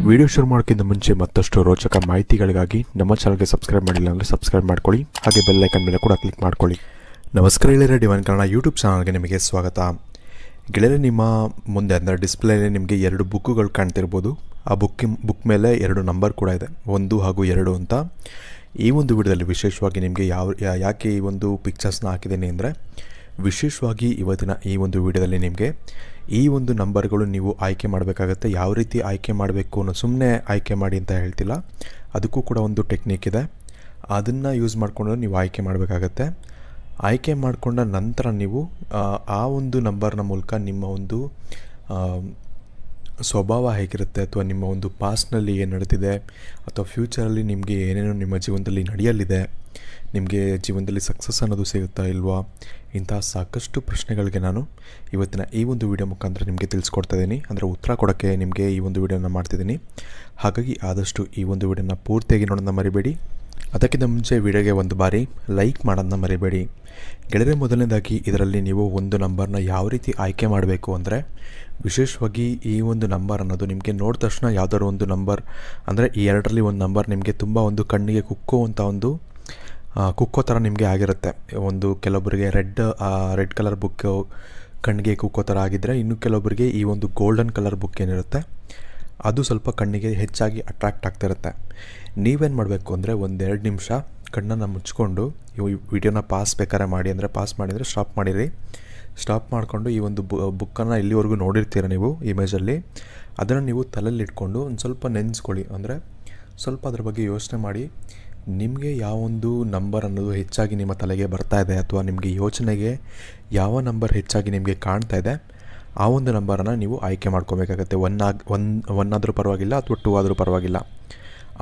Video ಶುರು ಮಾಡೋಕ್ಕಿಂತ ಮುಂಚೆ ಮತ್ತಷ್ಟು ರೋಚಕ ಮಾಹಿತಿಗಳಿಗಾಗಿ ನಮ್ಮ ಚಾನಲ್ಗೆ ಸಬ್ಸ್ಕ್ರೈಬ್ ಮಾಡಿಲ್ಲ ಅಂದರೆ ಸಬ್ಸ್ಕ್ರೈಬ್ ಮಾಡ್ಕೊಳ್ಳಿ, ಹಾಗೆ ಬೆಲ್ ಐಕನ್ ಮೇಲೆ ಕೂಡ ಕ್ಲಿಕ್ ಮಾಡ್ಕೊಳ್ಳಿ. ನಮಸ್ಕಾರ ಗೆಳೆಯರೇ, ಡಿವೈನ್ ಕನ್ನಡ ಯೂಟ್ಯೂಬ್ ಚಾನಲ್ಗೆ ನಿಮಗೆ ಸ್ವಾಗತ. ಗೆಳೆಯರೇ, ನಿಮ್ಮ ಮುಂದೆ ಅಂದರೆ ಡಿಸ್ಪ್ಲೇಲಿ ನಿಮಗೆ 2 ಬುಕ್ಕುಗಳು ಕಾಣ್ತಿರ್ಬೋದು. ಆ ಬುಕ್ ಮೇಲೆ 2 ನಂಬರ್ ಕೂಡ ಇದೆ, 1 ಹಾಗೂ 2 ಅಂತ. ಈ ಒಂದು ವಿಡಿಯೋದಲ್ಲಿ ವಿಶೇಷವಾಗಿ ನಿಮಗೆ ಯಾಕೆ ಈ ಒಂದು ಪಿಕ್ಚರ್ಸ್ನ ಹಾಕಿದ್ದೀನಿ ಅಂದರೆ, ವಿಶೇಷವಾಗಿ ಇವತ್ತಿನ ಈ ಒಂದು ವಿಡಿಯೋದಲ್ಲಿ ನಿಮಗೆ ಈ ಒಂದು ನಂಬರ್ಗಳು ನೀವು ಆಯ್ಕೆ ಮಾಡಬೇಕಾಗತ್ತೆ. ಯಾವ ರೀತಿ ಆಯ್ಕೆ ಮಾಡಬೇಕು ಅನ್ನೋ ಸುಮ್ಮನೆ ಆಯ್ಕೆ ಮಾಡಿ ಅಂತ ಹೇಳ್ತಿಲ್ಲ, ಅದಕ್ಕೂ ಕೂಡ ಒಂದು ಟೆಕ್ನಿಕ್ ಇದೆ. ಅದನ್ನು ಯೂಸ್ ಮಾಡಿಕೊಂಡು ನೀವು ಆಯ್ಕೆ ಮಾಡಬೇಕಾಗತ್ತೆ. ಆಯ್ಕೆ ಮಾಡಿಕೊಂಡ ನಂತರ ನೀವು ಆ ಒಂದು ನಂಬರ್ನ ಮೂಲಕ ನಿಮ್ಮ ಒಂದು ಸ್ವಭಾವ ಹೇಗಿರುತ್ತೆ, ಅಥವಾ ನಿಮ್ಮ ಒಂದು ಪಾಸ್ಟ್ನಲ್ಲಿ ಏನು ನಡೆದಿದೆ, ಅಥವಾ ಫ್ಯೂಚರಲ್ಲಿ ನಿಮಗೆ ಏನೇನು ನಿಮ್ಮ ಜೀವನದಲ್ಲಿ ನಡೆಯಲಿದೆ, ನಿಮಗೆ ಜೀವನದಲ್ಲಿ ಸಕ್ಸಸ್ ಅನ್ನೋದು ಸಿಗುತ್ತಾ ಇಲ್ವಾ, ಇಂತಹ ಸಾಕಷ್ಟು ಪ್ರಶ್ನೆಗಳಿಗೆ ನಾನು ಇವತ್ತಿನ ಈ ಒಂದು ವಿಡಿಯೋ ಮುಖಾಂತರ ನಿಮಗೆ ತಿಳಿಸ್ಕೊಡ್ತಾ ಇದ್ದೀನಿ. ಅಂದರೆ ಉತ್ತರ ಕೊಡೋಕ್ಕೆ ನಿಮಗೆ ಈ ಒಂದು ವಿಡಿಯೋನ ಮಾಡ್ತಿದ್ದೀನಿ. ಹಾಗಾಗಿ ಆದಷ್ಟು ಈ ಒಂದು ವಿಡಿಯೋನ ಪೂರ್ತಿಯಾಗಿ ನೋಡೋದನ್ನ ಮರಿಬೇಡಿ. ಅದಕ್ಕಿಂತ ಮುಂಚೆ ವಿಡಿಯೋಗೆ ಒಂದು ಬಾರಿ ಲೈಕ್ ಮಾಡೋದನ್ನ ಮರಿಬೇಡಿ. ಗೆಳೆಯರೆ, ಮೊದಲನೇದಾಗಿ ಇದರಲ್ಲಿ ನೀವು ಒಂದು ನಂಬರ್ನ ಯಾವ ರೀತಿ ಆಯ್ಕೆ ಮಾಡಬೇಕು ಅಂದರೆ, ವಿಶೇಷವಾಗಿ ಈ ಒಂದು ನಂಬರ್ ಅನ್ನೋದು ನಿಮಗೆ ನೋಡಿದ ತಕ್ಷಣ ಯಾವುದಾದ್ರು ಒಂದು ನಂಬರ್ ಅಂದರೆ ಈ 2ರಲ್ಲಿ ಒಂದು ನಂಬರ್ ನಿಮಗೆ ತುಂಬ ಒಂದು ಕಣ್ಣಿಗೆ ಕುಕ್ಕೋ ಥರ ನಿಮಗೆ ಆಗಿರುತ್ತೆ. ಒಂದು ಕೆಲವೊಬ್ಬರಿಗೆ ರೆಡ್ ಕಲರ್ ಬುಕ್ ಕಣ್ಣಿಗೆ ಕುಕ್ಕೋ ಥರ ಆಗಿದ್ದರೆ, ಇನ್ನು ಕೆಲವೊಬ್ಬರಿಗೆ ಈ ಒಂದು ಗೋಲ್ಡನ್ ಕಲರ್ ಬುಕ್ ಏನಿರುತ್ತೆ ಅದು ಸ್ವಲ್ಪ ಕಣ್ಣಿಗೆ ಹೆಚ್ಚಾಗಿ ಅಟ್ರಾಕ್ಟ್ ಆಗ್ತಿರುತ್ತೆ. ನೀವೇನು ಮಾಡಬೇಕು ಅಂದರೆ, 1-2 ನಿಮಿಷ ಕಣ್ಣನ್ನು ಮುಚ್ಕೊಂಡು ಈ ವಿಡಿಯೋನ ಪಾಸ್ ಬೇಕಾದ್ರೆ ಮಾಡಿ, ಅಂದರೆ ಪಾಸ್ ಮಾಡಿದರೆ ಸ್ಟಾಪ್ ಮಾಡಿರಿ. ಸ್ಟಾಪ್ ಮಾಡಿಕೊಂಡು ಈ ಒಂದು ಬುಕ್ಕನ್ನು ಇಲ್ಲಿವರೆಗೂ ನೋಡಿರ್ತೀರ ನೀವು ಇಮೇಜಲ್ಲಿ, ಅದನ್ನು ನೀವು ತಲೆಯಲ್ಲಿ ಇಟ್ಕೊಂಡು ಒಂದು ಸ್ವಲ್ಪ ನೆನೆಸ್ಕೊಳ್ಳಿ. ಅಂದರೆ ಸ್ವಲ್ಪ ಅದ್ರ ಬಗ್ಗೆ ಯೋಚನೆ ಮಾಡಿ, ನಿಮಗೆ ಯಾವೊಂದು ನಂಬರ್ ಅನ್ನೋದು ಹೆಚ್ಚಾಗಿ ನಿಮ್ಮ ತಲೆಗೆ ಬರ್ತಾ ಇದೆ, ಅಥವಾ ನಿಮಗೆ ಯೋಚನೆಗೆ ಯಾವ ನಂಬರ್ ಹೆಚ್ಚಾಗಿ ನಿಮಗೆ ಕಾಣ್ತಾ ಇದೆ, ಆ ಒಂದು ನಂಬರನ್ನು ನೀವು ಆಯ್ಕೆ ಮಾಡ್ಕೋಬೇಕಾಗತ್ತೆ. 1 ಆದರೂ ಪರವಾಗಿಲ್ಲ, ಅಥವಾ 2 ಆದರೂ ಪರವಾಗಿಲ್ಲ.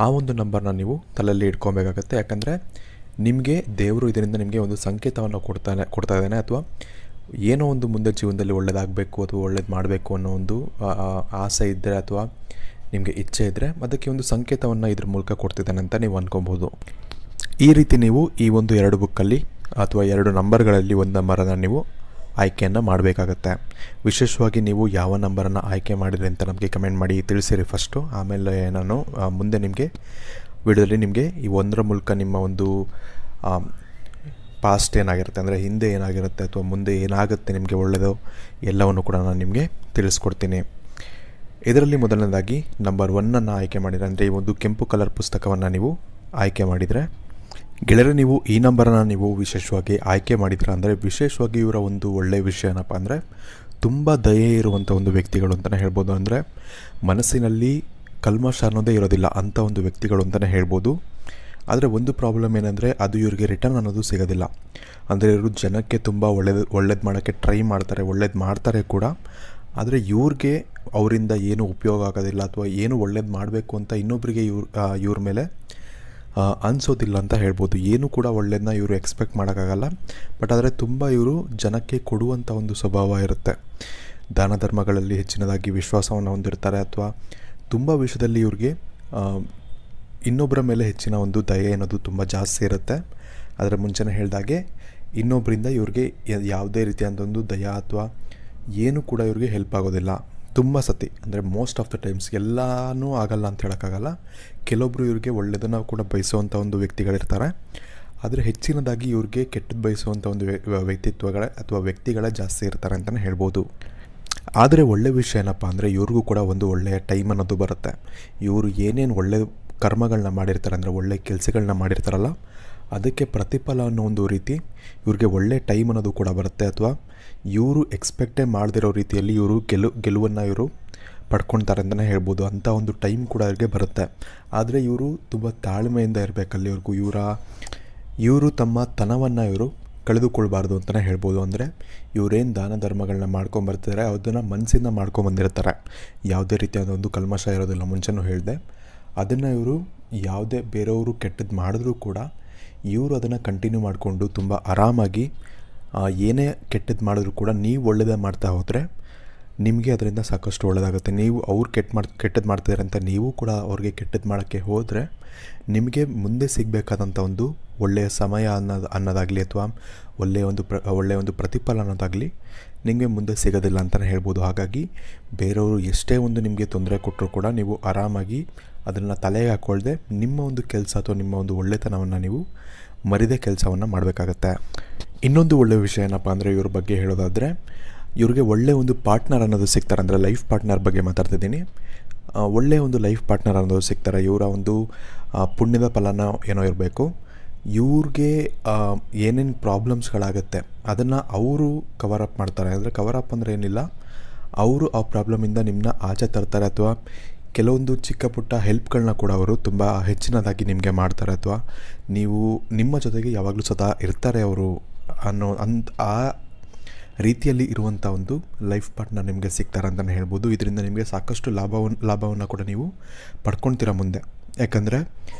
ಆ ಒಂದು ನಂಬರ್ನ ನೀವು ತಲೆಯಲ್ಲಿ ಇಟ್ಕೊಬೇಕಾಗತ್ತೆ. ಯಾಕಂದರೆ ನಿಮಗೆ ದೇವರು ಇದರಿಂದ ನಿಮಗೆ ಒಂದು ಸಂಕೇತವನ್ನು ಕೊಡ್ತಾ ಇದ್ದಾನೆ, ಅಥವಾ ಏನೋ ಒಂದು ಮುಂದೆ ಜೀವನದಲ್ಲಿ ಒಳ್ಳೆಯದಾಗಬೇಕು ಅಥವಾ ಒಳ್ಳೇದು ಮಾಡಬೇಕು ಅನ್ನೋ ಒಂದು ಆಸೆ ಇದ್ದರೆ, ಅಥವಾ ನಿಮಗೆ ಇಚ್ಛೆ ಇದ್ದರೆ ಅದಕ್ಕೆ ಒಂದು ಸಂಕೇತವನ್ನು ಇದ್ರ ಮೂಲಕ ಕೊಡ್ತಿದ್ದಾನೆ ಅಂತ ನೀವು ಅಂದ್ಕೊಬೋದು. ಈ ರೀತಿ ನೀವು ಈ ಒಂದು 2 ಬುಕ್ಕಲ್ಲಿ ಅಥವಾ 2 ನಂಬರ್ಗಳಲ್ಲಿ ಒಂದು ನಂಬರನ್ನು ನೀವು ಆಯ್ಕೆಯನ್ನು ಮಾಡಬೇಕಾಗತ್ತೆ. ವಿಶೇಷವಾಗಿ ನೀವು ಯಾವ ನಂಬರನ್ನು ಆಯ್ಕೆ ಮಾಡಿರಿ ಅಂತ ನಮಗೆ ಕಮೆಂಟ್ ಮಾಡಿ ತಿಳಿಸಿರಿ ಫಸ್ಟು. ಆಮೇಲೆ ನಾನು ಮುಂದೆ ನಿಮಗೆ ವಿಡಿಯೋದಲ್ಲಿ ನಿಮಗೆ ಈ 1ರ ಮೂಲಕ ನಿಮ್ಮ ಒಂದು ಪಾಸ್ಟ್ ಏನಾಗಿರುತ್ತೆ, ಅಂದರೆ ಹಿಂದೆ ಏನಾಗಿರುತ್ತೆ ಅಥವಾ ಮುಂದೆ ಏನಾಗುತ್ತೆ ನಿಮಗೆ ಒಳ್ಳೆಯದು, ಎಲ್ಲವನ್ನು ಕೂಡ ನಾನು ನಿಮಗೆ ತಿಳಿಸ್ಕೊಡ್ತೀನಿ. ಇದರಲ್ಲಿ ಮೊದಲನೇದಾಗಿ ನಂಬರ್ 1ಅನ್ನು ಆಯ್ಕೆ ಮಾಡಿದರೆ, ಅಂದರೆ ಈ ಒಂದು ಕೆಂಪು ಕಲರ್ ಪುಸ್ತಕವನ್ನು ನೀವು ಆಯ್ಕೆ ಮಾಡಿದರೆ, ಗೆಳೆಯರೆ ನೀವು ಈ ನಂಬರನ್ನು ನೀವು ವಿಶೇಷವಾಗಿ ಆಯ್ಕೆ ಮಾಡಿದ್ರೆ ಅಂದರೆ, ವಿಶೇಷವಾಗಿ ಇವರ ಒಂದು ಒಳ್ಳೆಯ ವಿಷಯ ಏನಪ್ಪ ಅಂದರೆ, ತುಂಬ ದಯೆ ಇರುವಂಥ ಒಂದು ವ್ಯಕ್ತಿಗಳು ಅಂತಲೇ ಹೇಳ್ಬೋದು. ಅಂದರೆ ಮನಸ್ಸಿನಲ್ಲಿ ಕಲ್ಮಶ ಅನ್ನೋದೇ ಇರೋದಿಲ್ಲ ಅಂಥ ಒಂದು ವ್ಯಕ್ತಿಗಳು ಅಂತಲೇ ಹೇಳ್ಬೋದು. ಆದರೆ ಒಂದು ಪ್ರಾಬ್ಲಮ್ ಏನಂದರೆ, ಅದು ಇವರಿಗೆ ರಿಟರ್ನ್ ಅನ್ನೋದು ಸಿಗೋದಿಲ್ಲ. ಅಂದರೆ ಇವರು ಜನಕ್ಕೆ ತುಂಬ ಒಳ್ಳೇದು ಮಾಡೋಕ್ಕೆ ಟ್ರೈ ಮಾಡ್ತಾರೆ, ಒಳ್ಳೇದು ಮಾಡ್ತಾರೆ ಕೂಡ. ಆದರೆ ಇವ್ರಿಗೆ ಅವರಿಂದ ಏನು ಉಪಯೋಗ ಆಗೋದಿಲ್ಲ, ಅಥವಾ ಏನು ಒಳ್ಳೇದು ಮಾಡಬೇಕು ಅಂತ ಇನ್ನೊಬ್ಬರಿಗೆ ಇವ್ರ ಮೇಲೆ ಅನಿಸೋದಿಲ್ಲ ಅಂತ ಹೇಳ್ಬೋದು. ಏನು ಕೂಡ ಒಳ್ಳೇದನ್ನ ಇವರು ಎಕ್ಸ್ಪೆಕ್ಟ್ ಮಾಡೋಕ್ಕಾಗಲ್ಲ. ಬಟ್ ಆದರೆ ತುಂಬ ಇವರು ಜನಕ್ಕೆ ಕೊಡುವಂಥ ಒಂದು ಸ್ವಭಾವ ಇರುತ್ತೆ. ದಾನ ಧರ್ಮಗಳಲ್ಲಿ ಹೆಚ್ಚಿನದಾಗಿ ವಿಶ್ವಾಸವನ್ನು ಹೊಂದಿರ್ತಾರೆ, ಅಥವಾ ತುಂಬ ವಿಷಯದಲ್ಲಿ ಇವ್ರಿಗೆ ಇನ್ನೊಬ್ಬರ ಮೇಲೆ ಹೆಚ್ಚಿನ ಒಂದು ದಯೆ ಅನ್ನೋದು ತುಂಬ ಜಾಸ್ತಿ ಇರುತ್ತೆ. ಅದರ ಮುಂಚೆನೇ ಹೇಳಿದಾಗೆ, ಇನ್ನೊಬ್ಬರಿಂದ ಇವ್ರಿಗೆ ಯಾವುದೇ ರೀತಿಯಾದ ಒಂದು ದಯ ಅಥವಾ ಏನು ಕೂಡ ಇವ್ರಿಗೆ ಹೆಲ್ಪ್ ಆಗೋದಿಲ್ಲ. ತುಂಬ ಸತಿ ಅಂದರೆ ಮೋಸ್ಟ್ ಆಫ್ ದ ಟೈಮ್ಸ್, ಎಲ್ಲನೂ ಆಗಲ್ಲ ಅಂತ ಹೇಳೋಕ್ಕಾಗಲ್ಲ. ಕೆಲವೊಬ್ಬರು ಇವ್ರಿಗೆ ಒಳ್ಳೆಯದನ್ನು ಕೂಡ ಬಯಸುವಂಥ ಒಂದು ವ್ಯಕ್ತಿಗಳಿರ್ತಾರೆ. ಆದರೆ ಹೆಚ್ಚಿನದಾಗಿ ಇವ್ರಿಗೆ ಕೆಟ್ಟದ್ದು ಬಯಸುವಂಥ ಒಂದು ವ್ಯಕ್ತಿಗಳೇ ಜಾಸ್ತಿ ಇರ್ತಾರೆ ಅಂತಲೇ ಹೇಳ್ಬೋದು. ಆದರೆ ಒಳ್ಳೆಯ ವಿಷಯ ಏನಪ್ಪ ಅಂದರೆ, ಇವ್ರಿಗೂ ಕೂಡ ಒಂದು ಒಳ್ಳೆಯ ಟೈಮ್ ಅನ್ನೋದು ಬರುತ್ತೆ. ಇವರು ಏನೇನು ಒಳ್ಳೆಯ ಕರ್ಮಗಳನ್ನ ಮಾಡಿರ್ತಾರೆ, ಅಂದರೆ ಒಳ್ಳೆಯ ಕೆಲಸಗಳನ್ನ ಮಾಡಿರ್ತಾರಲ್ಲ, ಅದಕ್ಕೆ ಪ್ರತಿಫಲ ಅನ್ನೋ ಒಂದು ರೀತಿ ಇವ್ರಿಗೆ ಒಳ್ಳೆಯ ಟೈಮ್ ಅನ್ನೋದು ಕೂಡ ಬರುತ್ತೆ. ಅಥವಾ ಇವರು ಎಕ್ಸ್ಪೆಕ್ಟೇ ಮಾಡದಿರೋ ರೀತಿಯಲ್ಲಿ ಇವರು ಗೆಲುವನ್ನು ಇವರು ಪಡ್ಕೊಳ್ತಾರೆ ಅಂತಲೇ ಹೇಳ್ಬೋದು. ಅಂಥ ಒಂದು ಟೈಮ್ ಕೂಡ ಅವ್ರಿಗೆ ಬರುತ್ತೆ. ಆದರೆ ಇವರು ತುಂಬ ತಾಳ್ಮೆಯಿಂದ ಇರಬೇಕಲ್ಲಿ. ಇವರು ತಮ್ಮ ತನವನ್ನು ಇವರು ಕಳೆದುಕೊಳ್ಬಾರ್ದು ಅಂತಲೇ ಹೇಳ್ಬೋದು. ಅಂದರೆ ಇವರೇನು ದಾನ ಧರ್ಮಗಳನ್ನ ಮಾಡ್ಕೊಂಬರ್ತಾರೆ, ಅದನ್ನು ಮನಸ್ಸಿಂದ ಮಾಡ್ಕೊಂಬಂದಿರ್ತಾರೆ. ಯಾವುದೇ ರೀತಿಯಾದ ಒಂದು ಕಲ್ಮಶ ಇರೋದಿಲ್ಲ, ಮುಂಚೆನೂ ಹೇಳಿದೆ. ಅದನ್ನು ಇವರು ಯಾವುದೇ ಬೇರೆಯವರು ಕೆಟ್ಟದ್ದು ಮಾಡಿದ್ರೂ ಕೂಡ ಇವರು ಅದನ್ನು ಕಂಟಿನ್ಯೂ ಮಾಡಿಕೊಂಡು ತುಂಬ ಆರಾಮಾಗಿ, ಏನೇ ಕೆಟ್ಟದ್ದು ಮಾಡಿದ್ರೂ ಕೂಡ ನೀವು ಒಳ್ಳೆಯದೇ ಮಾಡ್ತಾ ಹೋದರೆ ನಿಮಗೆ ಅದರಿಂದ ಸಾಕಷ್ಟು ಒಳ್ಳೆಯದಾಗುತ್ತೆ. ನೀವು ಅವ್ರು ಕೆಟ್ಟದ್ದು ಮಾಡ್ತಿದ್ದಾರೆ ಅಂತ ನೀವು ಕೂಡ ಅವ್ರಿಗೆ ಕೆಟ್ಟದ್ದು ಮಾಡೋಕ್ಕೆ ಹೋದರೆ, ನಿಮಗೆ ಮುಂದೆ ಸಿಗಬೇಕಾದಂಥ ಒಂದು ಒಳ್ಳೆಯ ಸಮಯ ಅನ್ನೋದಾಗಲಿ ಅಥವಾ ಒಳ್ಳೆಯ ಒಂದು ಪ್ರತಿಫಲ ಅನ್ನೋದಾಗಲಿ ನಿಮಗೆ ಮುಂದೆ ಸಿಗೋದಿಲ್ಲ ಅಂತಲೇ ಹೇಳ್ಬೋದು. ಹಾಗಾಗಿ ಬೇರೆಯವರು ಎಷ್ಟೇ ಒಂದು ನಿಮಗೆ ತೊಂದರೆ ಕೊಟ್ಟರೂ ಕೂಡ ನೀವು ಆರಾಮಾಗಿ ಅದನ್ನು ತಲೆಗೆ ಹಾಕ್ಕೊಳ್ದೆ ನಿಮ್ಮ ಒಂದು ಕೆಲಸ ಅಥವಾ ನಿಮ್ಮ ಒಂದು ಒಳ್ಳೆತನವನ್ನು ನೀವು ಮರಿದೇ ಕೆಲಸವನ್ನು ಮಾಡಬೇಕಾಗತ್ತೆ. ಇನ್ನೊಂದು ಒಳ್ಳೆಯ ವಿಷಯ ಏನಪ್ಪ ಅಂದರೆ ಇವ್ರ ಬಗ್ಗೆ ಹೇಳೋದಾದರೆ ಇವ್ರಿಗೆ ಒಳ್ಳೆಯ ಒಂದು ಪಾರ್ಟ್ನರ್ ಅನ್ನೋದು ಸಿಗ್ತಾರೆ. ಅಂದರೆ ಲೈಫ್ ಪಾರ್ಟ್ನರ್ ಬಗ್ಗೆ ಮಾತಾಡ್ತಿದ್ದೀನಿ. ಒಳ್ಳೆಯ ಒಂದು ಲೈಫ್ ಪಾರ್ಟ್ನರ್ ಅನ್ನೋದು ಸಿಗ್ತಾರೆ. ಇವರ ಒಂದು ಪುಣ್ಯದ ಫಲನ ಏನೋ ಇರಬೇಕು. ಇವ್ರಿಗೆ ಏನೇನು ಪ್ರಾಬ್ಲಮ್ಸ್ಗಳಾಗುತ್ತೆ ಅದನ್ನು ಅವರು ಕವರಪ್ ಮಾಡ್ತಾರೆ. ಅಂದರೆ ಕವರಪ್ ಅಂದರೆ ಏನಿಲ್ಲ, ಅವರು ಆ ಪ್ರಾಬ್ಲಮಿಂದ ನಿಮ್ಮನ್ನ ಆಚೆ ತರ್ತಾರೆ ಅಥವಾ ಕೆಲವೊಂದು ಚಿಕ್ಕ ಪುಟ್ಟ ಹೆಲ್ಪ್ಗಳನ್ನ ಕೂಡ ಅವರು ತುಂಬ ಹೆಚ್ಚಿನದಾಗಿ ನಿಮಗೆ ಮಾಡ್ತಾರೆ ಅಥವಾ ನಿಮ್ಮ ಜೊತೆಗೆ ಯಾವಾಗಲೂ ಸದಾ ಇರ್ತಾರೆ ಅವರು ಆ ರೀತಿಯಲ್ಲಿ ಇರುವಂಥ ಒಂದು ಲೈಫ್ ಪಾರ್ಟ್ನರ್ ನಿಮಗೆ ಸಿಗ್ತಾರೆ ಅಂತಲೇ ಹೇಳ್ಬೋದು. ಇದರಿಂದ ನಿಮಗೆ ಸಾಕಷ್ಟು ಲಾಭವನ್ನು ಕೂಡ ನೀವು ಪಡ್ಕೊಳ್ತೀರ ಮುಂದೆ. ಯಾಕಂದರೆ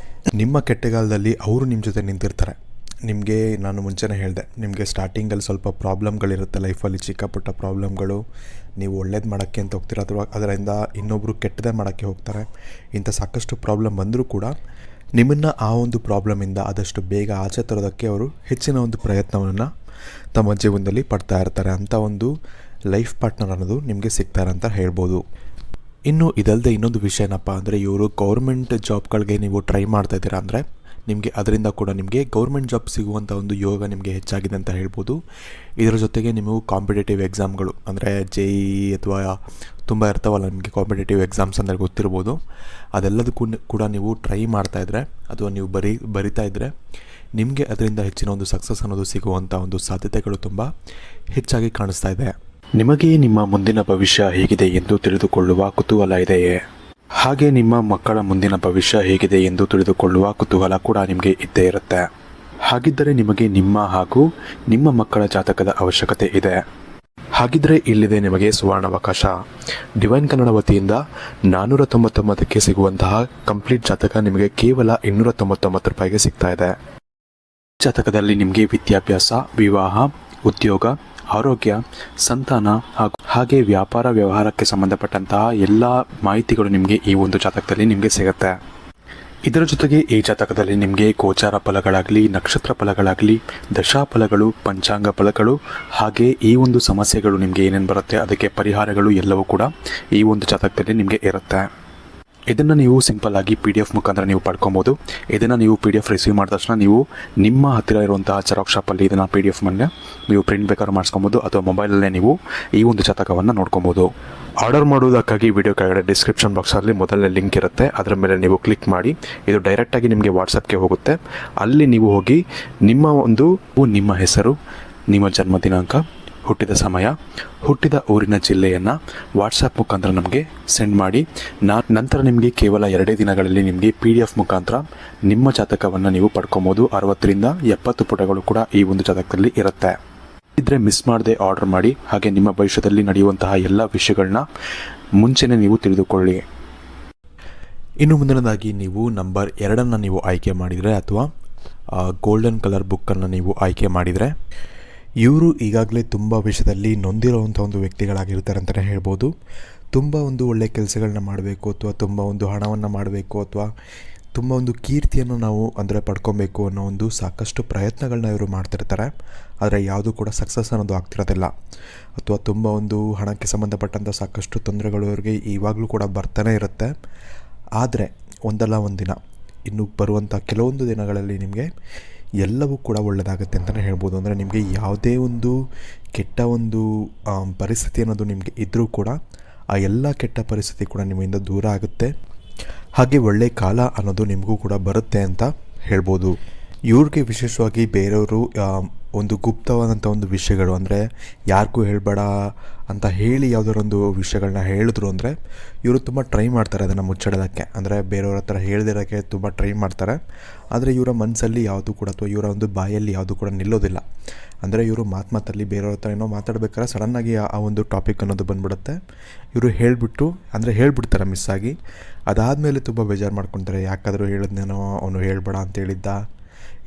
ನಿಮ್ಮ ಕೆಟ್ಟಗಾಲದಲ್ಲಿ ಅವರು ನಿಮ್ಮ ಜೊತೆ ನಿಂತಿರ್ತಾರೆ. ನಿಮಗೆ ನಾನು ಮುಂಚೆನೇ ಹೇಳಿದೆ, ನಿಮಗೆ ಸ್ಟಾರ್ಟಿಂಗಲ್ಲಿ ಸ್ವಲ್ಪ ಪ್ರಾಬ್ಲಮ್ಗಳಿರುತ್ತೆ ಲೈಫಲ್ಲಿ, ಚಿಕ್ಕ ಪುಟ್ಟ ಪ್ರಾಬ್ಲಮ್ಗಳು. ನೀವು ಒಳ್ಳೇದು ಮಾಡೋಕ್ಕೆ ಅಂತ ಹೋಗ್ತೀರ ಅಥವಾ ಅದರಿಂದ ಇನ್ನೊಬ್ಬರು ಕೆಟ್ಟದೇ ಮಾಡೋಕ್ಕೆ ಹೋಗ್ತಾರೆ. ಇಂಥ ಸಾಕಷ್ಟು ಪ್ರಾಬ್ಲಮ್ ಬಂದರೂ ಕೂಡ ನಿಮ್ಮನ್ನು ಆ ಒಂದು ಪ್ರಾಬ್ಲಮಿಂದ ಆದಷ್ಟು ಬೇಗ ಆಚೆ ತರೋದಕ್ಕೆ ಅವರು ಹೆಚ್ಚಿನ ಒಂದು ಪ್ರಯತ್ನವನ್ನು ತಮ್ಮ ಜೀವನದಲ್ಲಿ ಪಡ್ತಾ ಇರ್ತಾರೆ. ಅಂಥ ಒಂದು ಲೈಫ್ ಪಾರ್ಟ್ನರ್ ಅನ್ನೋದು ನಿಮಗೆ ಸಿಗ್ತಾರೆ ಅಂತ ಹೇಳ್ಬೋದು. ಇನ್ನು ಇದಲ್ಲದೆ ಇನ್ನೊಂದು ವಿಷಯ ಏನಪ್ಪ ಅಂದರೆ ಇವರು ಗೌರ್ಮೆಂಟ್ ಜಾಬ್ಗಳಿಗೆ ನೀವು ಟ್ರೈ ಮಾಡ್ತಾಯಿದ್ದೀರಾ ಅಂದರೆ ನಿಮಗೆ ಅದರಿಂದ ಕೂಡ ನಿಮಗೆ ಗೌರ್ಮೆಂಟ್ ಜಾಬ್ ಸಿಗುವಂಥ ಒಂದು ಯೋಗ ನಿಮಗೆ ಹೆಚ್ಚಾಗಿದೆ ಅಂತ ಹೇಳ್ಬೋದು. ಇದರ ಜೊತೆಗೆ ನೀವು ಕಾಂಪಿಟೇಟಿವ್ ಎಕ್ಸಾಮ್ಗಳು ಅಂದರೆ JEE ಅಥವಾ ತುಂಬ ಇರ್ತಾವಲ್ಲ ನಿಮಗೆ ಕಾಂಪಿಟೇಟಿವ್ ಎಕ್ಸಾಮ್ಸ್ ಅಂದರೆ ಗೊತ್ತಿರ್ಬೋದು, ಅದೆಲ್ಲದಕ್ಕೂ ಕೂಡ ನೀವು ಟ್ರೈ ಮಾಡ್ತಾಯಿದ್ರೆ ಅಥವಾ ನೀವು ಬರಿತಾ ಇದ್ದರೆ ನಿಮಗೆ ಅದರಿಂದ ಹೆಚ್ಚಿನ ಒಂದು ಸಕ್ಸಸ್ ಅನ್ನೋದು ಸಿಗುವಂಥ ಒಂದು ಸಾಧ್ಯತೆಗಳು ತುಂಬ ಹೆಚ್ಚಾಗಿ ಕಾಣಿಸ್ತಾ ಇದೆ. ನಿಮಗೆ ನಿಮ್ಮ ಮುಂದಿನ ಭವಿಷ್ಯ ಹೇಗಿದೆ ಎಂದು ತಿಳಿದುಕೊಳ್ಳುವ ಕುತೂಹಲ ಇದೆಯೇ? ಹಾಗೆ ನಿಮ್ಮ ಮಕ್ಕಳ ಮುಂದಿನ ಭವಿಷ್ಯ ಹೇಗಿದೆ ಎಂದು ತಿಳಿದುಕೊಳ್ಳುವ ಕುತೂಹಲ ಕೂಡ ನಿಮಗೆ ಇದ್ದೇ ಇರುತ್ತೆ. ಹಾಗಿದ್ದರೆ ನಿಮಗೆ ನಿಮ್ಮ ಹಾಗೂ ನಿಮ್ಮ ಮಕ್ಕಳ ಜಾತಕದ ಅವಶ್ಯಕತೆ ಇದೆ. ಹಾಗಿದ್ರೆ ಇಲ್ಲಿದೆ ನಿಮಗೆ ಸುವರ್ಣಾವಕಾಶ. ಡಿವೈನ್ ಕನ್ನಡ ವತಿಯಿಂದ 499ಕ್ಕೆ ಸಿಗುವಂತಹ ಕಂಪ್ಲೀಟ್ ಜಾತಕ ನಿಮಗೆ ಕೇವಲ 299 ರೂಪಾಯಿಗೆ ಸಿಗ್ತಾ ಇದೆ. ಜಾತಕದಲ್ಲಿ ನಿಮಗೆ ವಿದ್ಯಾಭ್ಯಾಸ, ವಿವಾಹ, ಉದ್ಯೋಗ, ಆರೋಗ್ಯ, ಸಂತಾನ ಹಾಗೆ ವ್ಯಾಪಾರ ವ್ಯವಹಾರಕ್ಕೆ ಸಂಬಂಧಪಟ್ಟಂತಹ ಎಲ್ಲ ಮಾಹಿತಿಗಳು ನಿಮಗೆ ಈ ಒಂದು ಜಾತಕದಲ್ಲಿ ನಿಮಗೆ ಸಿಗುತ್ತೆ. ಇದರ ಜೊತೆಗೆ ಈ ಜಾತಕದಲ್ಲಿ ನಿಮಗೆ ಗೋಚಾರ ಫಲಗಳಾಗಲಿ, ನಕ್ಷತ್ರ ಫಲಗಳಾಗಲಿ, ದಶಾಫಲಗಳು, ಪಂಚಾಂಗ ಫಲಗಳು ಹಾಗೆ ಈ ಒಂದು ಸಮಸ್ಯೆಗಳು ನಿಮಗೆ ಏನೇನು ಬರುತ್ತೆ ಅದಕ್ಕೆ ಪರಿಹಾರಗಳು ಎಲ್ಲವೂ ಕೂಡ ಈ ಒಂದು ಜಾತಕದಲ್ಲಿ ನಿಮಗೆ ಇರುತ್ತೆ. ಇದನ್ನು ನೀವು ಸಿಂಪಲ್ ಆಗಿ PDF ಮುಖಾಂತರ ನೀವು ಪಡ್ಕೊಬೋದು. ಇದನ್ನು ನೀವು PDF ರಿಸೀವ್ ಮಾಡಿದ ತಕ್ಷಣ ನೀವು ನಿಮ್ಮ ಹತ್ತಿರ ಇರುವಂತಹ ಜೆರಾಕ್ಸ್ ಶಾಪಲ್ಲಿ ಇದನ್ನು PDF ಮೇಲೆ ನೀವು ಪ್ರಿಂಟ್ ಬೇಕಾದ್ರೂ ಮಾಡಿಸ್ಕೊಬೋದು ಅಥವಾ ಮೊಬೈಲಲ್ಲೇ ನೀವು ಈ ಒಂದು ಜಾತಕವನ್ನು ನೋಡ್ಕೊಬೋದು. ಆರ್ಡರ್ ಮಾಡುವುದಕ್ಕಾಗಿ ವಿಡಿಯೋ ಕೆಳಗಡೆ ಡಿಸ್ಕ್ರಿಪ್ಷನ್ ಬಾಕ್ಸಲ್ಲಿ ಮೊದಲನೇ ಲಿಂಕ್ ಇರುತ್ತೆ, ಅದರ ಮೇಲೆ ನೀವು ಕ್ಲಿಕ್ ಮಾಡಿ ಇದು ಡೈರೆಕ್ಟಾಗಿ ನಿಮಗೆ ವಾಟ್ಸಪ್ಗೆ ಹೋಗುತ್ತೆ. ಅಲ್ಲಿ ನೀವು ಹೋಗಿ ನಿಮ್ಮ ಹೆಸರು, ನಿಮ್ಮ ಜನ್ಮ ದಿನಾಂಕ, ಹುಟ್ಟಿದ ಸಮಯ, ಹುಟ್ಟಿದ ಊರಿನ ಜಿಲ್ಲೆಯನ್ನು ವಾಟ್ಸಪ್ ಮುಖಾಂತರ ನಮಗೆ ಸೆಂಡ್ ಮಾಡಿ ನಂತರ ನಿಮಗೆ ಕೇವಲ 2 ದಿನಗಳಲ್ಲಿ ನಿಮಗೆ PDF ಮುಖಾಂತರ ನಿಮ್ಮ ಜಾತಕವನ್ನು ನೀವು ಪಡ್ಕೊಬೋದು. 60ರಿಂದ 70 ಪುಟಗಳು ಕೂಡ ಈ ಒಂದು ಜಾತಕದಲ್ಲಿ ಇರುತ್ತೆ. ಇದ್ರೆ ಮಿಸ್ ಮಾಡದೆ ಆರ್ಡರ್ ಮಾಡಿ. ಹಾಗೆ ನಿಮ್ಮ ಭವಿಷ್ಯದಲ್ಲಿ ನಡೆಯುವಂತಹ ಎಲ್ಲ ವಿಷಯಗಳನ್ನ ಮುಂಚೆನೇ ನೀವು ತಿಳಿದುಕೊಳ್ಳಿ. ಇನ್ನು ಮುಂದಿನದಾಗಿ ನೀವು ನಂಬರ್ 2 ನೀವು ಆಯ್ಕೆ ಮಾಡಿದರೆ ಅಥವಾ ಗೋಲ್ಡನ್ ಕಲರ್ ಬುಕ್ಕನ್ನು ನೀವು ಆಯ್ಕೆ ಮಾಡಿದರೆ ಇವರು ಈಗಾಗಲೇ ತುಂಬ ವಿಷಯದಲ್ಲಿ ನೊಂದಿರುವಂಥ ಒಂದು ವ್ಯಕ್ತಿಗಳಾಗಿರ್ತಾರೆ ಅಂತಲೇ ಹೇಳ್ಬೋದು. ತುಂಬ ಒಂದು ಒಳ್ಳೆಯ ಕೆಲಸಗಳನ್ನ ಮಾಡಬೇಕು ಅಥವಾ ತುಂಬ ಒಂದು ಹಣವನ್ನು ಮಾಡಬೇಕು ಅಥವಾ ತುಂಬ ಒಂದು ಕೀರ್ತಿಯನ್ನು ನಾವು ಅಂದರೆ ಪಡ್ಕೊಬೇಕು ಅನ್ನೋ ಒಂದು ಸಾಕಷ್ಟು ಪ್ರಯತ್ನಗಳನ್ನ ಇವರು ಮಾಡ್ತಿರ್ತಾರೆ. ಆದರೆ ಯಾವುದೂ ಕೂಡ ಸಕ್ಸಸ್ ಅನ್ನೋದು ಆಗ್ತಿರೋದಿಲ್ಲ ಅಥವಾ ತುಂಬ ಒಂದು ಹಣಕ್ಕೆ ಸಂಬಂಧಪಟ್ಟಂಥ ಸಾಕಷ್ಟು ತೊಂದರೆಗಳು ಇವರಿಗೆ ಇವಾಗಲೂ ಕೂಡ ಬರ್ತಾನೆ ಇರುತ್ತೆ. ಆದರೆ ಒಂದಲ್ಲ ಒಂದು ದಿನ ಇನ್ನು ಬರುವಂಥ ಕೆಲವೊಂದು ದಿನಗಳಲ್ಲಿ ನಿಮಗೆ ಎಲ್ಲವೂ ಕೂಡ ಒಳ್ಳೆಯದಾಗುತ್ತೆ ಅಂತಲೇ ಹೇಳ್ಬೋದು. ಅಂದರೆ ನಿಮಗೆ ಯಾವುದೇ ಒಂದು ಕೆಟ್ಟ ಒಂದು ಪರಿಸ್ಥಿತಿ ಅನ್ನೋದು ನಿಮಗೆ ಇದ್ದರೂ ಕೂಡ ಆ ಎಲ್ಲ ಕೆಟ್ಟ ಪರಿಸ್ಥಿತಿ ಕೂಡ ನಿಮ್ಮಿಂದ ದೂರ ಆಗುತ್ತೆ. ಹಾಗೆ ಒಳ್ಳೆಯ ಕಾಲ ಅನ್ನೋದು ನಿಮಗೂ ಕೂಡ ಬರುತ್ತೆ ಅಂತ ಹೇಳ್ಬೋದು. ಇವ್ರಿಗೆ ವಿಶೇಷವಾಗಿ ಬೇರೆಯವರು ಒಂದು ಗುಪ್ತವಾದಂಥ ಒಂದು ವಿಷಯಗಳು ಅಂದರೆ ಯಾರಿಗೂ ಹೇಳಬೇಡ ಅಂತ ಹೇಳಿ ಯಾವುದಾರೊಂದು ವಿಷಯಗಳನ್ನ ಹೇಳಿದ್ರು ಅಂದರೆ ಇವರು ತುಂಬ ಟ್ರೈ ಮಾಡ್ತಾರೆ ಅದನ್ನು ಮುಚ್ಚಿಡೋದಕ್ಕೆ. ಅಂದರೆ ಬೇರೆಯವ್ರ ಹತ್ರ ಹೇಳ್ದಿರೋಕ್ಕೆ ತುಂಬ ಟ್ರೈ ಮಾಡ್ತಾರೆ. ಆದರೆ ಇವರ ಮನಸ್ಸಲ್ಲಿ ಯಾವುದು ಕೂಡ ಅಥವಾ ಇವರ ಒಂದು ಬಾಯಲ್ಲಿ ಯಾವುದು ಕೂಡ ನಿಲ್ಲೋದಿಲ್ಲ. ಅಂದರೆ ಇವರು ಮಾತಲ್ಲಿ ಬೇರೆಯವ್ರ ಹತ್ರ ಏನೋ ಮಾತಾಡ್ಬೇಕಾದ್ರೆ ಸಡನ್ನಾಗಿ ಆ ಒಂದು ಟಾಪಿಕ್ ಅನ್ನೋದು ಬಂದ್ಬಿಡುತ್ತೆ. ಇವರು ಹೇಳ್ಬಿಡ್ತಾರೆ ಮಿಸ್ಸಾಗಿ. ಅದಾದಮೇಲೆ ತುಂಬ ಬೇಜಾರು ಮಾಡ್ಕೊತಾರೆ, ಯಾಕಾದರೂ ಹೇಳಿದ್ನೇನೋ ಅವನು ಹೇಳ್ಬೇಡ ಅಂತ ಹೇಳಿದ್ದ.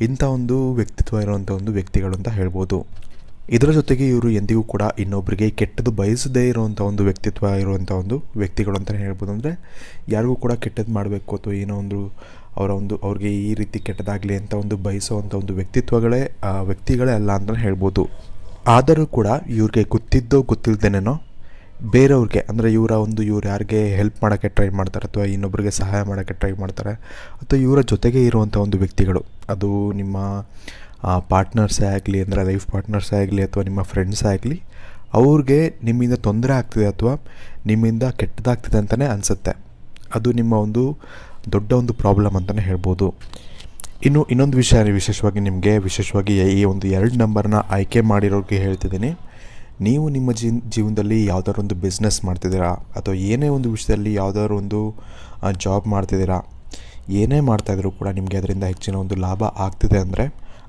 ಇಂಥ ಒಂದು ವ್ಯಕ್ತಿತ್ವ ಇರುವಂಥ ಒಂದು ವ್ಯಕ್ತಿಗಳು ಅಂತ ಹೇಳ್ಬೋದು. ಇದರ ಜೊತೆಗೆ ಇವರು ಎಂದಿಗೂ ಕೂಡ ಇನ್ನೊಬ್ಬರಿಗೆ ಕೆಟ್ಟದ್ದು ಬಯಸದೇ ಇರುವಂಥ ಒಂದು ವ್ಯಕ್ತಿತ್ವ ಇರುವಂಥ ಒಂದು ವ್ಯಕ್ತಿಗಳು ಅಂತಲೇ ಹೇಳ್ಬೋದು. ಅಂದರೆ ಯಾರಿಗೂ ಕೂಡ ಕೆಟ್ಟದ್ದು ಮಾಡಬೇಕು ಅಥವಾ ಏನೋ ಒಂದು ಅವ್ರಿಗೆ ಈ ರೀತಿ ಕೆಟ್ಟದಾಗಲಿ ಅಂತ ಒಂದು ಬಯಸೋವಂಥ ಒಂದು ವ್ಯಕ್ತಿಗಳೇ ಅಲ್ಲ ಅಂತಲೇ ಹೇಳ್ಬೋದು. ಆದರೂ ಕೂಡ ಇವ್ರಿಗೆ ಗೊತ್ತಿದ್ದೋ ಗೊತ್ತಿಲ್ಲದೇನೋ ಬೇರೆಯವ್ರಿಗೆ ಅಂದರೆ ಇವ್ರು ಯಾರಿಗೆ ಹೆಲ್ಪ್ ಮಾಡೋಕ್ಕೆ ಟ್ರೈ ಮಾಡ್ತಾರೆ ಅಥವಾ ಇನ್ನೊಬ್ಬರಿಗೆ ಸಹಾಯ ಮಾಡೋಕ್ಕೆ ಟ್ರೈ ಮಾಡ್ತಾರೆ ಅಥವಾ ಇವರ ಜೊತೆಗೆ ಇರುವಂಥ ಒಂದು ವ್ಯಕ್ತಿಗಳು, ಅದು ನಿಮ್ಮ ಪಾರ್ಟ್ನರ್ಸೇ ಆಗಲಿ ಅಂದರೆ ಲೈಫ್ ಪಾರ್ಟ್ನರ್ಸೇ ಆಗಲಿ ಅಥವಾ ನಿಮ್ಮ ಫ್ರೆಂಡ್ಸೇ ಆಗಲಿ, ಅವ್ರಿಗೆ ನಿಮ್ಮಿಂದ ತೊಂದರೆ ಆಗ್ತಿದೆ ಅಥವಾ ನಿಮ್ಮಿಂದ ಕೆಟ್ಟದಾಗ್ತಿದೆ ಅಂತಲೇ ಅನಿಸುತ್ತೆ. ಅದು ನಿಮ್ಮ ಒಂದು ದೊಡ್ಡ ಒಂದು ಪ್ರಾಬ್ಲಮ್ ಅಂತಲೇ ಹೇಳ್ಬೋದು. ಇನ್ನೊಂದು ವಿಷಯ ವಿಶೇಷವಾಗಿ ಈ ಒಂದು 2 ನಂಬರ್ನ ಆಯ್ಕೆ ಮಾಡಿರೋರಿಗೆ ಹೇಳ್ತಿದ್ದೀನಿ. ನೀವು ನಿಮ್ಮ ಜೀವನದಲ್ಲಿ ಯಾವುದಾದ್ರು ಒಂದು ಬಿಸ್ನೆಸ್ ಮಾಡ್ತಿದ್ದೀರಾ ಅಥವಾ ಏನೇ ಒಂದು ವಿಷಯದಲ್ಲಿ ಯಾವುದಾದ್ರು ಒಂದು ಜಾಬ್ ಮಾಡ್ತಿದ್ದೀರಾ, ಏನೇ ಮಾಡ್ತಾಯಿದ್ರೂ ಕೂಡ ನಿಮಗೆ ಅದರಿಂದ ಹೆಚ್ಚಿನ ಒಂದು ಲಾಭ ಆಗ್ತಿದೆ ಅಂದರೆ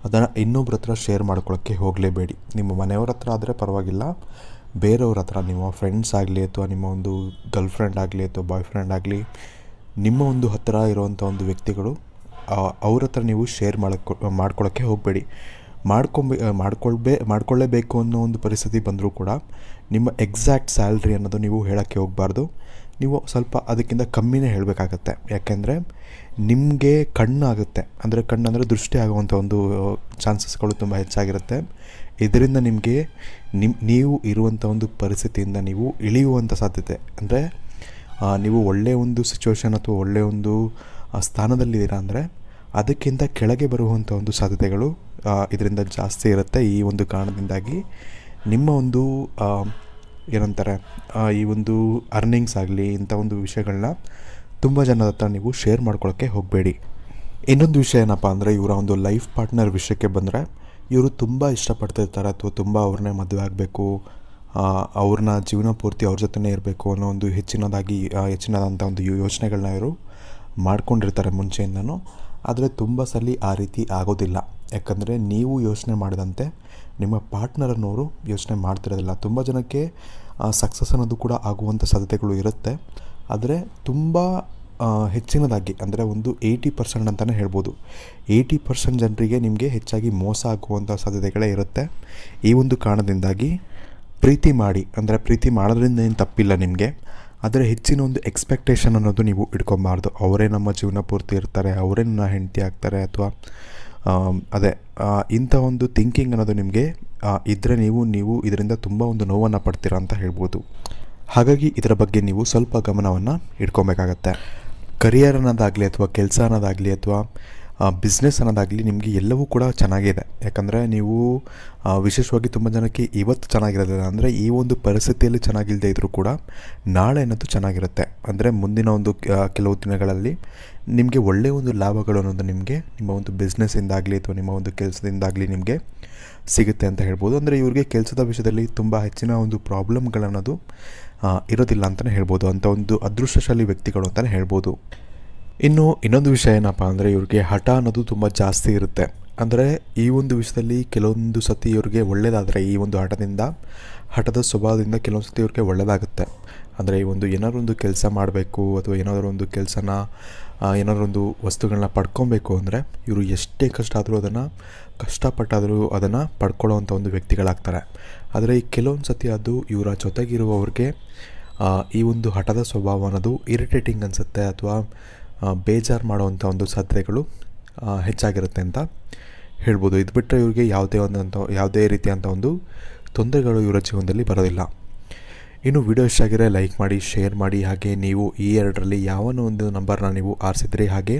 ಅದನ್ನು ಇನ್ನೊಬ್ರ ಹತ್ರ ಶೇರ್ ಮಾಡ್ಕೊಳ್ಳೋಕ್ಕೆ ಹೋಗಲೇಬೇಡಿ. ನಿಮ್ಮ ಮನೆಯವ್ರ ಹತ್ರ ಆದರೆ ಪರವಾಗಿಲ್ಲ, ಬೇರೆಯವ್ರ ಹತ್ರ, ನಿಮ್ಮ ಫ್ರೆಂಡ್ಸ್ ಆಗಲಿ ಅಥವಾ ನಿಮ್ಮ ಒಂದು ಗರ್ಲ್ ಫ್ರೆಂಡ್ ಆಗಲಿ ಅಥವಾ ಬಾಯ್ ಫ್ರೆಂಡ್ ಆಗಲಿ, ನಿಮ್ಮ ಒಂದು ಹತ್ತಿರ ಇರುವಂಥ ಒಂದು ವ್ಯಕ್ತಿಗಳು, ಅವ್ರ ಹತ್ರ ನೀವು ಶೇರ್ ಮಾಡ್ಕೊಳ್ಳೋಕ್ಕೆ ಹೋಗಬೇಡಿ. ಮಾಡ್ಕೊಳ್ಳೇಬೇಕು ಅನ್ನೋ ಒಂದು ಪರಿಸ್ಥಿತಿ ಬಂದರೂ ಕೂಡ ನಿಮ್ಮ ಎಕ್ಸಾಕ್ಟ್ ಸ್ಯಾಲ್ರಿ ಅನ್ನೋದು ನೀವು ಹೇಳೋಕ್ಕೆ ಹೋಗಬಾರ್ದು. ನೀವು ಸ್ವಲ್ಪ ಅದಕ್ಕಿಂತ ಕಮ್ಮಿನೇ ಹೇಳಬೇಕಾಗತ್ತೆ. ಯಾಕೆಂದರೆ ನಿಮಗೆ ಕಣ್ಣಂದರೆ ದೃಷ್ಟಿ ಆಗುವಂಥ ಒಂದು ಚಾನ್ಸಸ್ಗಳು ತುಂಬ ಹೆಚ್ಚಾಗಿರುತ್ತೆ. ಇದರಿಂದ ನಿಮಗೆ ನೀವು ಇರುವಂಥ ಒಂದು ಪರಿಸ್ಥಿತಿಯಿಂದ ನೀವು ಇಳಿಯುವಂಥ ಸಾಧ್ಯತೆ, ಅಂದರೆ ನೀವು ಒಳ್ಳೆಯ ಒಂದು ಸಿಚುವೇಶನ್ ಅಥವಾ ಒಳ್ಳೆಯ ಒಂದು ಸ್ಥಾನದಲ್ಲಿದ್ದೀರಾ ಅಂದರೆ ಅದಕ್ಕಿಂತ ಕೆಳಗೆ ಬರುವಂಥ ಒಂದು ಸಾಧ್ಯತೆಗಳು ಇದರಿಂದ ಜಾಸ್ತಿ ಇರುತ್ತೆ. ಈ ಒಂದು ಕಾರಣದಿಂದಾಗಿ ನಿಮ್ಮ ಒಂದು ಏನಂತಾರೆ ಈ ಒಂದು ಅರ್ನಿಂಗ್ಸ್ ಆಗಲಿ ಇಂಥ ಒಂದು ವಿಷಯಗಳನ್ನ ತುಂಬ ಜನರ ಹತ್ರ ನೀವು ಶೇರ್ ಮಾಡ್ಕೊಳ್ಳೋಕ್ಕೆ ಹೋಗಬೇಡಿ. ಇನ್ನೊಂದು ವಿಷಯ ಏನಪ್ಪ ಅಂದರೆ ಇವರ ಒಂದು ಲೈಫ್ ಪಾರ್ಟ್ನರ್ ವಿಷಯಕ್ಕೆ ಬಂದರೆ, ಇವರು ತುಂಬ ಇಷ್ಟಪಡ್ತಿರ್ತಾರೆ ಅಥವಾ ತುಂಬ ಅವ್ರನ್ನೇ ಮದುವೆ ಆಗಬೇಕು, ಅವ್ರನ್ನ ಜೀವನ ಪೂರ್ತಿ ಅವ್ರ ಜೊತೆನೇ ಇರಬೇಕು ಅನ್ನೋ ಒಂದು ಹೆಚ್ಚಿನದಂಥ ಒಂದು ಯೋಚನೆಗಳನ್ನ ಇವರು ಮಾಡ್ಕೊಂಡಿರ್ತಾರೆ ಮುಂಚೆಯಿಂದನೂ. ಆದರೆ ತುಂಬ ಸಲ ಆ ರೀತಿ ಆಗೋದಿಲ್ಲ. ಯಾಕಂದರೆ ನೀವು ಯೋಚನೆ ಮಾಡಿದಂತೆ ನಿಮ್ಮ ಪಾರ್ಟ್ನರನ್ನವರು ಯೋಚನೆ ಮಾಡ್ತಿರೋದಿಲ್ಲ. ತುಂಬ ಜನಕ್ಕೆ ಸಕ್ಸಸ್ ಅನ್ನೋದು ಕೂಡ ಆಗುವಂಥ ಸಾಧ್ಯತೆಗಳು ಇರುತ್ತೆ. ಆದರೆ ತುಂಬ ಹೆಚ್ಚಿನದಾಗಿ ಅಂದರೆ ಒಂದು 80% ಅಂತಲೇ ಹೇಳ್ಬೋದು. 80% ಜನರಿಗೆ ನಿಮಗೆ ಹೆಚ್ಚಾಗಿ ಮೋಸ ಆಗುವಂಥ ಸಾಧ್ಯತೆಗಳೇ ಇರುತ್ತೆ. ಈ ಒಂದು ಕಾರಣದಿಂದಾಗಿ ಪ್ರೀತಿ ಮಾಡೋದ್ರಿಂದ ಏನು ತಪ್ಪಿಲ್ಲ ನಿಮಗೆ, ಆದರೆ ಹೆಚ್ಚಿನ ಒಂದು ಎಕ್ಸ್ಪೆಕ್ಟೇಷನ್ ಅನ್ನೋದು ನೀವು ಇಟ್ಕೊಬಾರ್ದು. ಅವರೇ ನಮ್ಮ ಜೀವನ ಪೂರ್ತಿ ಇರ್ತಾರೆ, ಅವರೇ ನನ್ನ ಹೆಂಡತಿ ಆಗ್ತಾರೆ ಅಥವಾ ಇಂಥ ಒಂದು ಥಿಂಕಿಂಗ್ ಅನ್ನೋದು ನಿಮಗೆ ಇದ್ದರೆ ನೀವು ಇದರಿಂದ ತುಂಬ ಒಂದು ನೋವನ್ನು ಪಡ್ತೀರಾ ಅಂತ ಹೇಳ್ಬೋದು. ಹಾಗಾಗಿ ಇದರ ಬಗ್ಗೆ ನೀವು ಸ್ವಲ್ಪ ಗಮನವನ್ನು ಇಟ್ಕೊಬೇಕಾಗತ್ತೆ. ಕರಿಯರ್ ಅನ್ನೋದಾಗಲಿ ಅಥವಾ ಕೆಲಸ ಅನ್ನೋದಾಗಲಿ ಅಥವಾ ಬಿಸ್ನೆಸ್ ಅನ್ನೋದಾಗಲಿ ನಿಮಗೆ ಎಲ್ಲವೂ ಕೂಡ ಚೆನ್ನಾಗಿದೆ. ಯಾಕಂದರೆ ನೀವು ವಿಶೇಷವಾಗಿ ತುಂಬ ಜನಕ್ಕೆ ಇವತ್ತು ಚೆನ್ನಾಗಿರೋದಿಲ್ಲ, ಅಂದರೆ ಈ ಒಂದು ಪರಿಸ್ಥಿತಿಯಲ್ಲಿ ಚೆನ್ನಾಗಿಲ್ಲದೆ ಇದ್ದರೂ ಕೂಡ ನಾಳೆ ಅನ್ನೋದು ಚೆನ್ನಾಗಿರುತ್ತೆ. ಅಂದರೆ ಮುಂದಿನ ಒಂದು ಕೆಲವು ದಿನಗಳಲ್ಲಿ ನಿಮಗೆ ಒಳ್ಳೆಯ ಒಂದು ಲಾಭಗಳು ಅನ್ನೋದು ನಿಮಗೆ ನಿಮ್ಮ ಒಂದು ಬಿಸ್ನೆಸ್ಸಿಂದಾಗಲಿ ಅಥವಾ ನಿಮ್ಮ ಒಂದು ಕೆಲಸದಿಂದಾಗಲಿ ನಿಮಗೆ ಸಿಗುತ್ತೆ ಅಂತ ಹೇಳ್ಬೋದು. ಅಂದರೆ ಇವ್ರಿಗೆ ಕೆಲಸದ ವಿಷಯದಲ್ಲಿ ತುಂಬ ಹೆಚ್ಚಿನ ಒಂದು ಪ್ರಾಬ್ಲಮ್ಗಳನ್ನೋದು ಇರೋದಿಲ್ಲ ಅಂತಲೇ ಹೇಳ್ಬೋದು. ಅಂಥ ಒಂದು ಅದೃಷ್ಟಶಾಲಿ ವ್ಯಕ್ತಿಗಳು ಅಂತಲೇ ಹೇಳ್ಬೋದು. ಇನ್ನೊಂದು ವಿಷಯ ಏನಪ್ಪ ಅಂದರೆ ಇವ್ರಿಗೆ ಹಠ ಅನ್ನೋದು ತುಂಬ ಜಾಸ್ತಿ ಇರುತ್ತೆ. ಅಂದರೆ ಈ ಒಂದು ವಿಷಯದಲ್ಲಿ ಕೆಲವೊಂದು ಸತಿ ಇವ್ರಿಗೆ ಒಳ್ಳೆಯದಾದರೆ ಈ ಒಂದು ಹಠದ ಸ್ವಭಾವದಿಂದ ಕೆಲವೊಂದು ಸತಿ ಇವ್ರಿಗೆ ಒಳ್ಳೆಯದಾಗುತ್ತೆ. ಅಂದರೆ ಈ ಒಂದು ಏನಾದ್ರು ಒಂದು ಕೆಲಸ ಮಾಡಬೇಕು ಅಥವಾ ಏನಾದರೂ ಒಂದು ವಸ್ತುಗಳನ್ನ ಪಡ್ಕೊಬೇಕು ಅಂದರೆ ಇವರು ಎಷ್ಟೇ ಕಷ್ಟಪಟ್ಟಾದರೂ ಅದನ್ನು ಪಡ್ಕೊಳ್ಳೋವಂಥ ಒಂದು ವ್ಯಕ್ತಿಗಳಾಗ್ತಾರೆ. ಆದರೆ ಈ ಕೆಲವೊಂದು ಸತಿ ಅದು ಇವರ ಜೊತೆಗಿರುವವ್ರಿಗೆ ಈ ಒಂದು ಹಠದ ಸ್ವಭಾವ ಅನ್ನೋದು ಇರಿಟೇಟಿಂಗ್ ಅನಿಸುತ್ತೆ ಅಥವಾ ಬೇಜಾರು ಮಾಡುವಂಥ ಒಂದು ಸಾಧ್ಯತೆಗಳು ಹೆಚ್ಚಾಗಿರುತ್ತೆ ಅಂತ ಹೇಳ್ಬೋದು. ಇದು ಬಿಟ್ಟರೆ ಇವ್ರಿಗೆ ಯಾವುದೇ ರೀತಿಯಂಥ ಒಂದು ತೊಂದರೆಗಳು ಇವರ ಜೀವನದಲ್ಲಿ ಬರೋದಿಲ್ಲ. ಇನ್ನು ವಿಡಿಯೋ ಇಷ್ಟ ಆಗಿದ್ರೆ ಲೈಕ್ ಮಾಡಿ, ಶೇರ್ ಮಾಡಿ. ಹಾಗೆ ನೀವು ಈ 2ರಲ್ಲಿ ಯಾವನೋ ಒಂದು ನಂಬರ್ನ ನೀವು ಆರಿಸಿದ್ರಿ, ಹಾಗೆ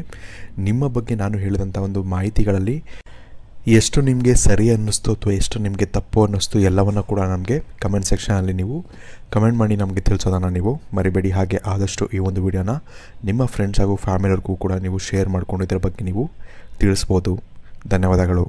ನಿಮ್ಮ ಬಗ್ಗೆ ನಾನು ಹೇಳಿದಂಥ ಒಂದು ಮಾಹಿತಿಗಳಲ್ಲಿ ಎಷ್ಟು ನಿಮಗೆ ಸರಿ ಅನ್ನಿಸ್ತು ಅಥವಾ ಎಷ್ಟು ನಿಮಗೆ ತಪ್ಪು ಅನ್ನಿಸ್ತು ಎಲ್ಲವನ್ನು ಕೂಡ ನಮಗೆ ಕಮೆಂಟ್ ಸೆಕ್ಷನಲ್ಲಿ ನೀವು ಕಮೆಂಟ್ ಮಾಡಿ ನಮಗೆ ತಿಳಿಸೋದನ್ನು ನೀವು ಮರಿಬೇಡಿ. ಹಾಗೆ ಆದಷ್ಟು ಈ ಒಂದು ವಿಡಿಯೋನ ನಿಮ್ಮ ಫ್ರೆಂಡ್ಸ್ ಹಾಗೂ ಫ್ಯಾಮಿಲಿಯವ್ರಿಗೂ ಕೂಡ ನೀವು ಶೇರ್ ಮಾಡಿಕೊಂಡು ಇದರ ಬಗ್ಗೆ ನೀವು ತಿಳಿಸ್ಬೋದು. ಧನ್ಯವಾದಗಳು.